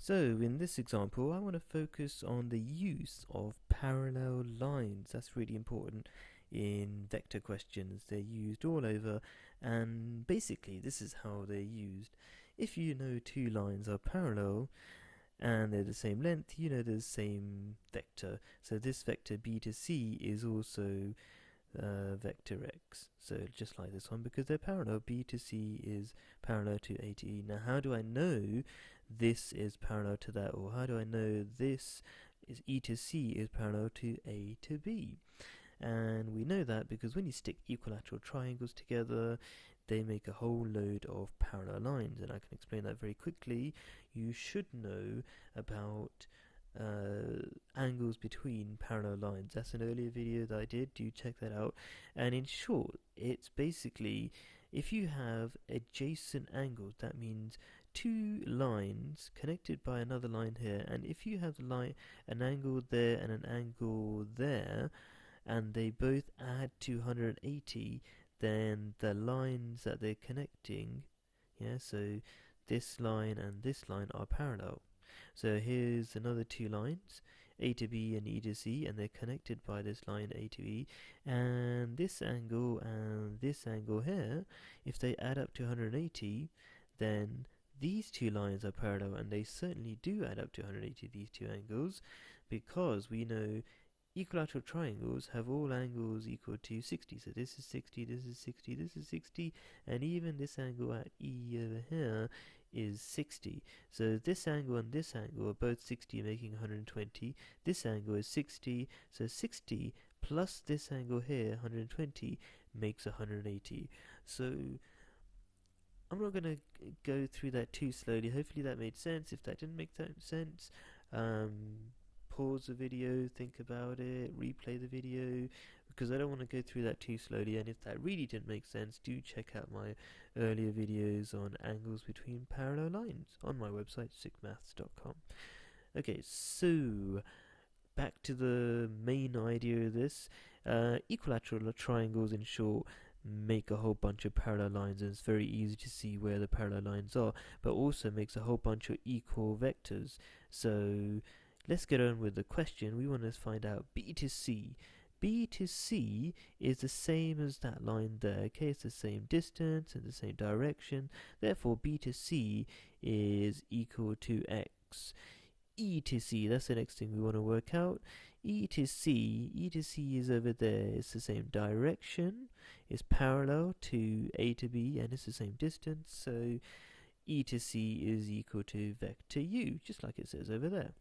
So in this example, I want to focus on the use of parallel lines. That's really important in vector questions. They're used all over, and basically this is how they're used. If you know two lines are parallel and they're the same length, you know they're the same vector. So this vector b to c is also vector x. So just like this one, because they're parallel, b to c is parallel to a to e. Now how do I know this is parallel to that, or how do I know this is e to c is parallel to a to b? And we know that because when you stick equilateral triangles together, they make a whole load of parallel lines, and I can explain that very quickly. You should know about angles between parallel lines. That's an earlier video that I did, do check that out. And in short, it's basically if you have adjacent angles, that means two lines connected by another line here, and if you have an angle there and an angle there, and they both add to 180, then the lines that they're connecting, so this line and this line are parallel. So here's another two lines, A to B and E to C, and they're connected by this line A to E, and this angle here, if they add up to 180, then these two lines are parallel, and they certainly do add up to 180, these two angles, because we know equilateral triangles have all angles equal to 60. So this is 60, this is 60, this is 60, and even this angle at E over here is 60. So this angle and this angle are both 60, making 120. This angle is 60, so 60 plus this angle here, 120, makes 180. So I'm not going to go through that too slowly. Hopefully that made sense. If that didn't make sense, pause the video, think about it, replay the video, because I don't want to go through that too slowly. And if that really didn't make sense, do check out my earlier videos on angles between parallel lines on my website, sickmaths.com. Okay, so back to the main idea of this. Equilateral triangles, in short, make a whole bunch of parallel lines, and it's very easy to see where the parallel lines are, but also makes a whole bunch of equal vectors. So let's get on with the question. We want to find out B to C. B to C is the same as that line there, okay? It's the same distance and the same direction. Therefore, B to C is equal to X. E to C, that's the next thing we want to work out. E to C is over there. It's the same direction. It's parallel to A to B, and it's the same distance. So E to C is equal to vector U, just like it says over there.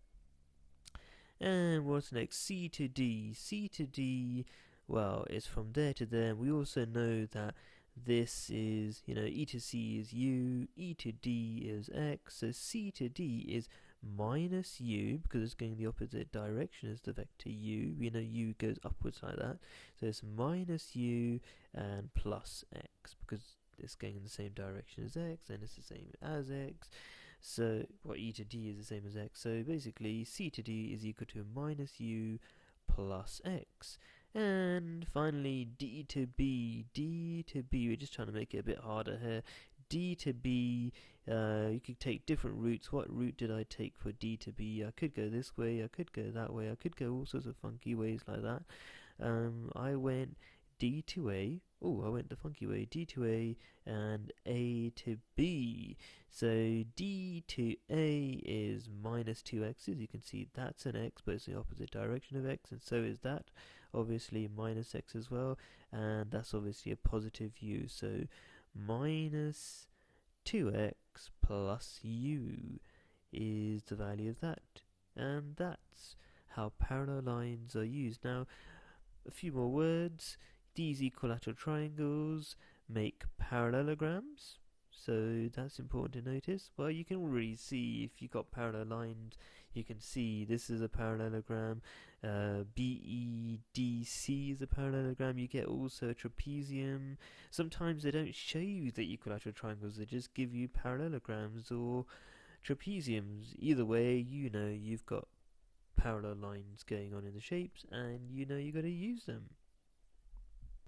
And what's next? C to D. C to D, well, it's from there to there. We also know that this is, E to C is U, E to D is X, so C to D is minus U, because it's going the opposite direction as the vector U. We know U goes upwards like that, so it's minus U and plus X, because it's going in the same direction as X, and it's the same as X. So, E to D is the same as X, so basically C to D is equal to minus U plus X. And finally, D to B, we're just trying to make it a bit harder here. D to B, you could take different routes. What route did I take for D to B? I could go this way, I could go that way, I could go all sorts of funky ways like that. I went D to A, I went the funky way, D to A and A to B. So D to A is minus 2x, as you can see that's an x, but it's the opposite direction of x, and so is that, obviously minus x as well, and that's obviously a positive u, so minus 2x plus u is the value of that, and that's how parallel lines are used. Now, a few more words. These equilateral triangles make parallelograms, so that's important to notice. Well, you can already see if you've got parallel lines, you can see this is a parallelogram, BEDC is a parallelogram. You get also a trapezium. Sometimes they don't show you the equilateral triangles, they just give you parallelograms or trapeziums. Either way, you've got parallel lines going on in the shapes, and you've got to use them.